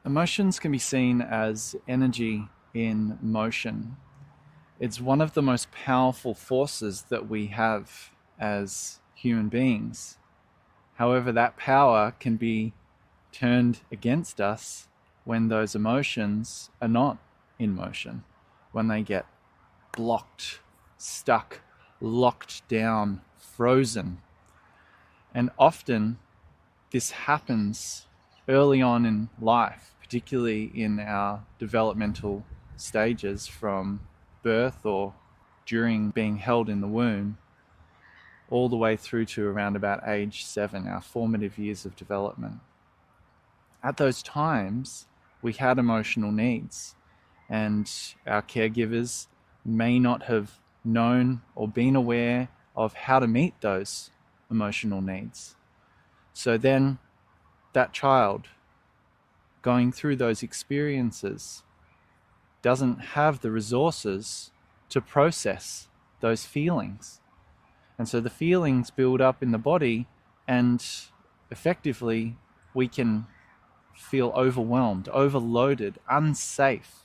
Emotions can be seen as energy in motion. It's one of the most powerful forces that we have as human beings. However, that power can be turned against us when those emotions are not in motion, when they get blocked, stuck, locked down, frozen. And often this happens early on in life, particularly in our developmental stages from birth or during being held in the womb, all the way through to around about age 7, our formative years of development. At those times, we had emotional needs, and our caregivers may not have known or been aware of how to meet those emotional needs. So then that child going through those experiences doesn't have the resources to process those feelings. And so the feelings build up in the body, and effectively we can feel overwhelmed, overloaded, unsafe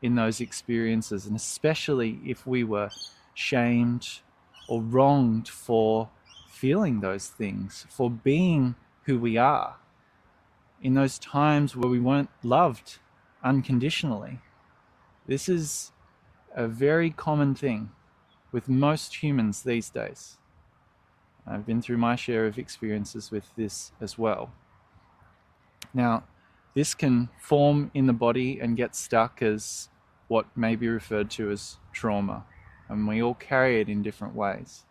in those experiences. And especially if we were shamed or wronged for feeling those things, for being who we are, in those times where we weren't loved unconditionally. This is a very common thing with most humans these days. I've been through my share of experiences with this as well. Now, this can form in the body and get stuck as what may be referred to as trauma, and we all carry it in different ways.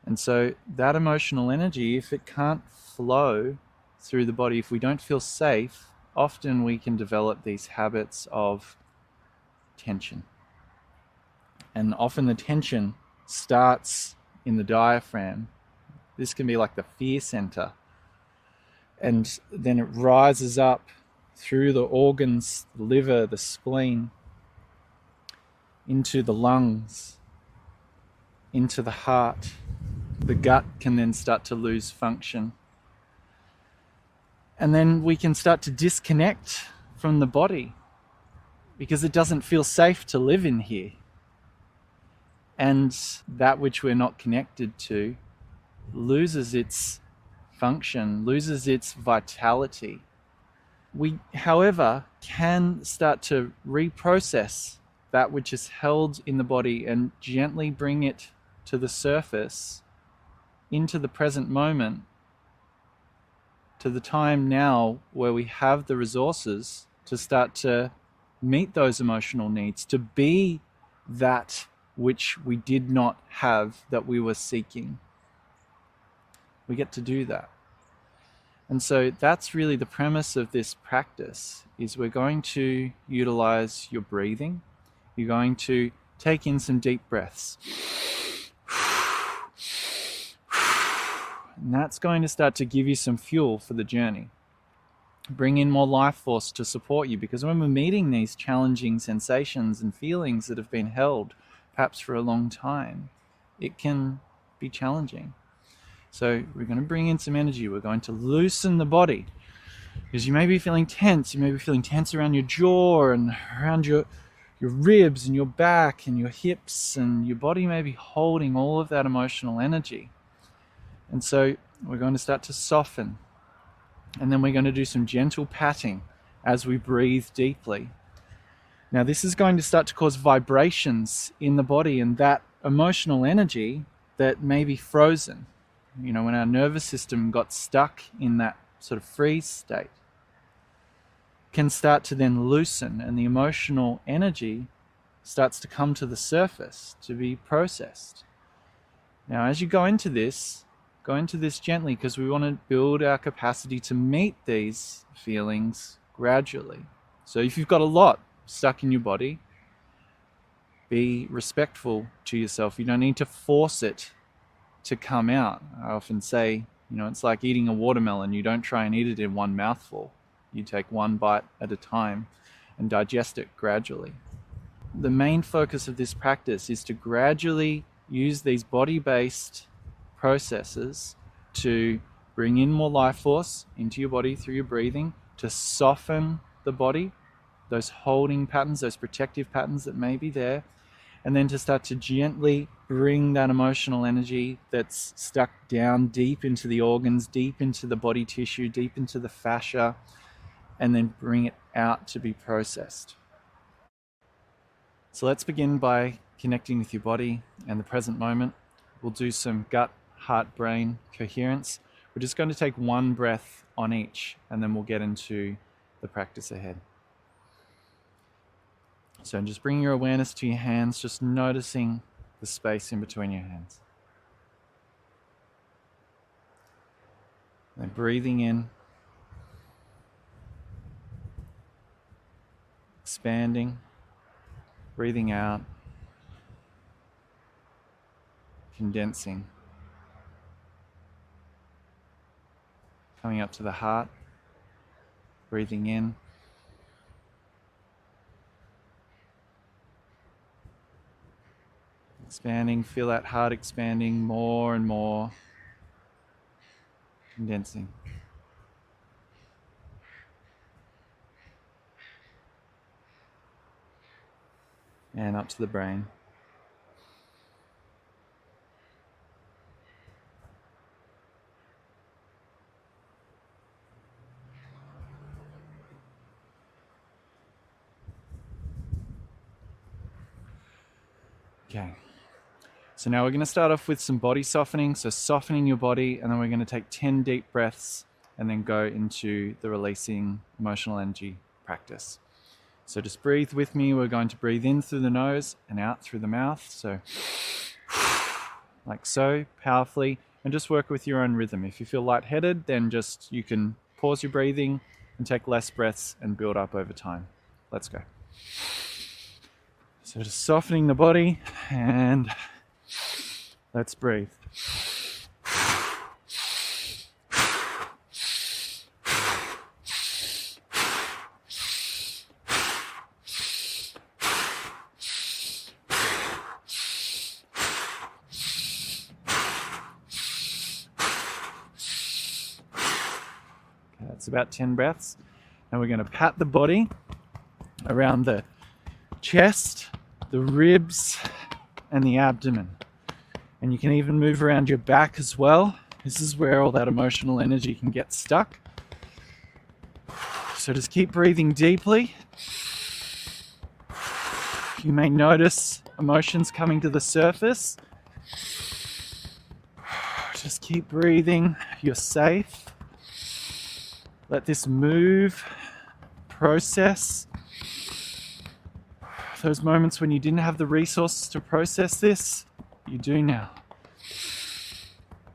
And so that emotional energy, if it can't flow through the body, if we don't feel safe, often we can develop these habits of tension. And often the tension starts in the diaphragm. This can be like the fear center. And then it rises up through the organs, the liver, the spleen, into the lungs, into the heart. The gut can then start to lose function. And then we can start to disconnect from the body because it doesn't feel safe to live in here. And that which we're not connected to loses its function, loses its vitality. We, however, can start to reprocess that which is held in the body and gently bring it to the surface, into the present moment, to the time now where we have the resources to start to meet those emotional needs, to be that which we did not have that we were seeking. We get to do that. And so that's really the premise of this practice, is we're going to utilize your breathing. You're going to take in some deep breaths. And that's going to start to give you some fuel for the journey. Bring in more life force to support you, because when we're meeting these challenging sensations and feelings that have been held perhaps for a long time, it can be challenging. So we're going to bring in some energy. We're going to loosen the body, because you may be feeling tense. You may be feeling tense around your jaw and around your ribs and your back and your hips, and your body may be holding all of that emotional energy. And so we're going to start to soften, and then we're going to do some gentle patting as we breathe deeply. Now this is going to start to cause vibrations in the body, and that emotional energy that may be frozen, when our nervous system got stuck in that sort of freeze state, can start to then loosen, and the emotional energy starts to come to the surface to be processed. Now as you go into this gently, because we want to build our capacity to meet these feelings gradually. So if you've got a lot stuck in your body, be respectful to yourself. You don't need to force it to come out. I often say, it's like eating a watermelon. You don't try and eat it in one mouthful. You take one bite at a time and digest it gradually. The main focus of this practice is to gradually use these body-based processes to bring in more life force into your body through your breathing, to soften the body, those holding patterns, those protective patterns that may be there, and then to start to gently bring that emotional energy that's stuck down deep into the organs, deep into the body tissue, deep into the fascia, and then bring it out to be processed. So let's begin by connecting with your body and the present moment. We'll do some gut, heart, brain coherence. We're just going to take one breath on each, and then we'll get into the practice ahead. So just bring your awareness to your hands, just noticing the space in between your hands. And breathing in, expanding, breathing out, condensing. Coming up to the heart, breathing in, expanding, feel that heart expanding more and more, condensing. And up to the brain. Okay. So now we're going to start off with some body softening. So softening your body, and then we're going to take 10 deep breaths and then go into the releasing emotional energy practice. So just breathe with me. We're going to breathe in through the nose and out through the mouth. So like so, powerfully, and just work with your own rhythm. If you feel lightheaded, then just you can pause your breathing and take less breaths and build up over time. Let's go. So just softening the body, and let's breathe. That's about 10 breaths. And we're going to pat the body around the chest, the ribs, and the abdomen. And you can even move around your back as well. This is where all that emotional energy can get stuck. So just keep breathing deeply. You may notice emotions coming to the surface. Just keep breathing. You're safe. Let this move, process. Those moments when you didn't have the resources to process this, you do now.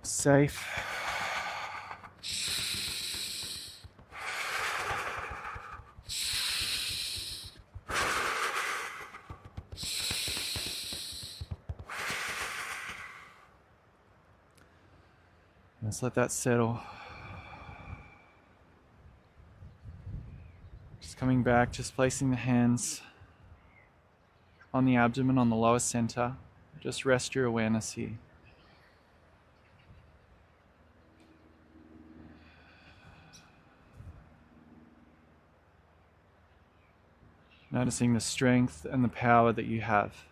Safe. Let's let that settle. Just coming back, just placing the hands on the abdomen, on the lower center. Just rest your awareness here. Noticing the strength and the power that you have.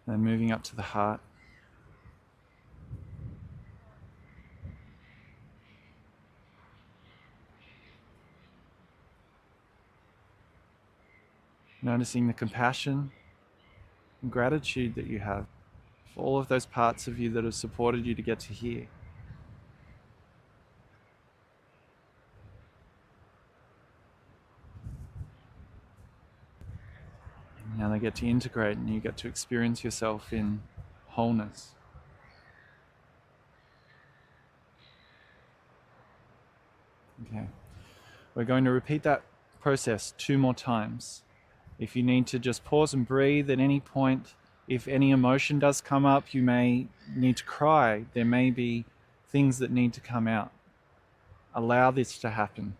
Then moving up to the heart. Noticing the compassion and gratitude that you have for all of those parts of you that have supported you to get to here. Now they get to integrate and you get to experience yourself in wholeness. Okay. We're going to repeat that process 2 more times. If you need to just pause and breathe at any point, if any emotion does come up, you may need to cry. There may be things that need to come out. Allow this to happen.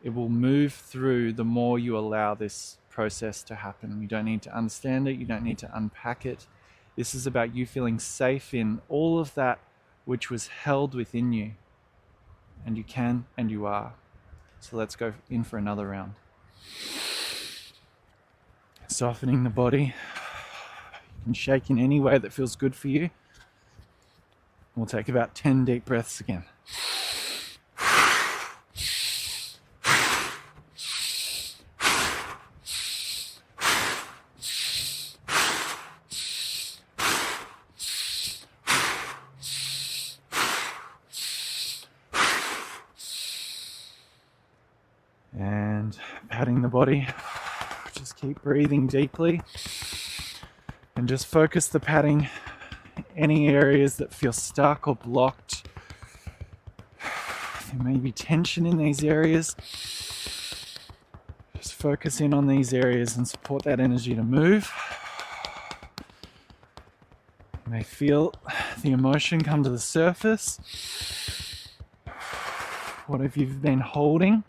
It will move through the more you allow this process to happen. You don't need to understand it. You don't need to unpack it. This is about you feeling safe in all of that which was held within you. And you can and you are. So let's go in for another round. Softening the body. You can shake in any way that feels good for you. We'll take about 10 deep breaths again. And patting the body. Just keep breathing deeply. And just focus the patting any areas that feel stuck or blocked. There may be tension in these areas. Just focus in on these areas and support that energy to move. You may feel the emotion come to the surface. What have you been holding?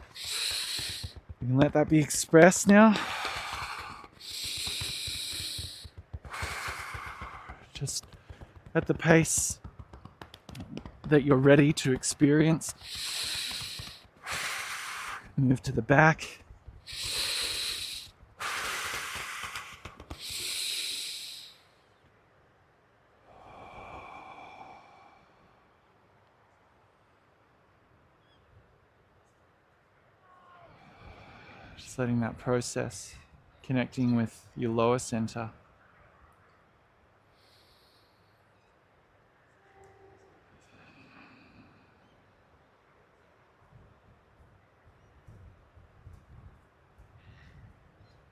You can let that be expressed now. Just at the pace that you're ready to experience. Move to the back. Just letting that process, connecting with your lower center.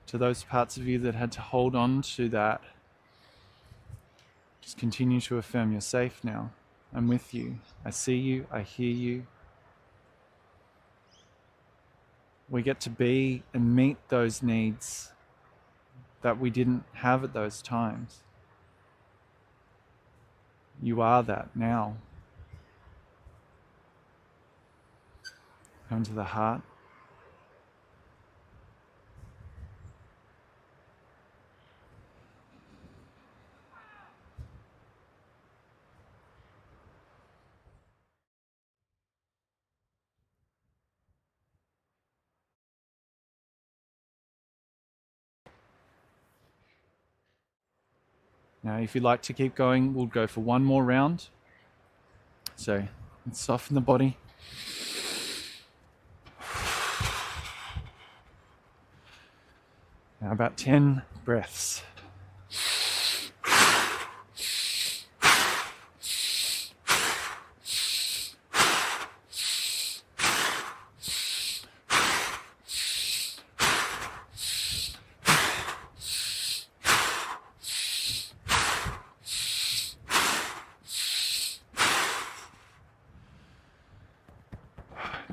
To those parts of you that had to hold on to that, just continue to affirm you're safe now. I'm with you. I see you. I hear you. We get to be and meet those needs that we didn't have at those times. You are that now. Come to the heart. Now, if you'd like to keep going, we'll go for one more round. So, let's soften the body. Now, about 10 breaths.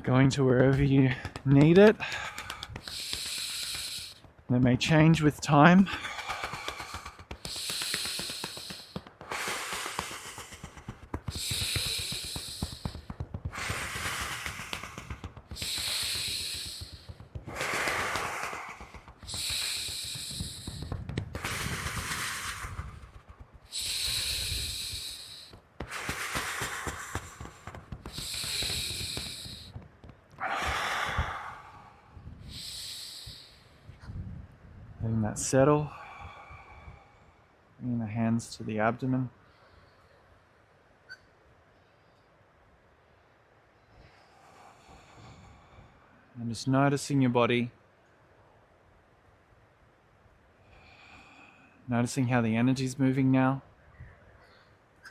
Going to wherever you need it. That may change with time. Letting that settle. Bringing the hands to the abdomen. And just noticing your body. Noticing how the energy's moving now.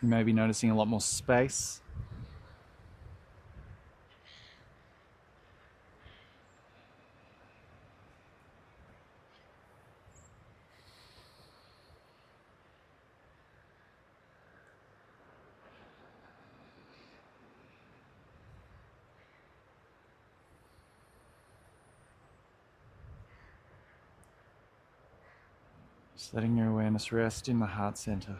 You may be noticing a lot more space. Just letting your awareness rest in the heart center.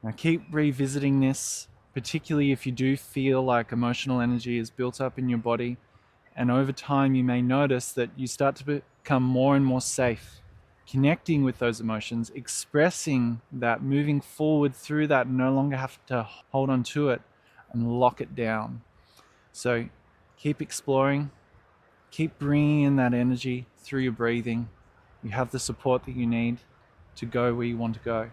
Now keep revisiting this, particularly if you do feel like emotional energy is built up in your body And over time, you may notice that you start to become more and more safe, connecting with those emotions, expressing that, moving forward through that, no longer have to hold on to it and lock it down. So keep exploring, keep bringing in that energy through your breathing. You have the support that you need to go where you want to go.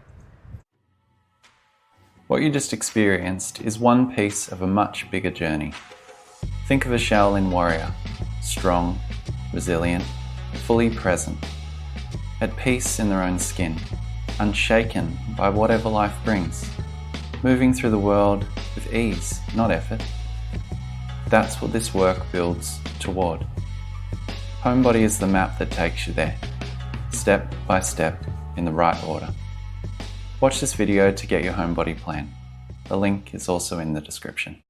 What you just experienced is one piece of a much bigger journey. Think of a Shaolin warrior, strong, resilient, fully present, at peace in their own skin, unshaken by whatever life brings, moving through the world with ease, not effort. That's what this work builds toward. Homebody is the map that takes you there, step by step, in the right order. Watch this video to get your homebody plan. The link is also in the description.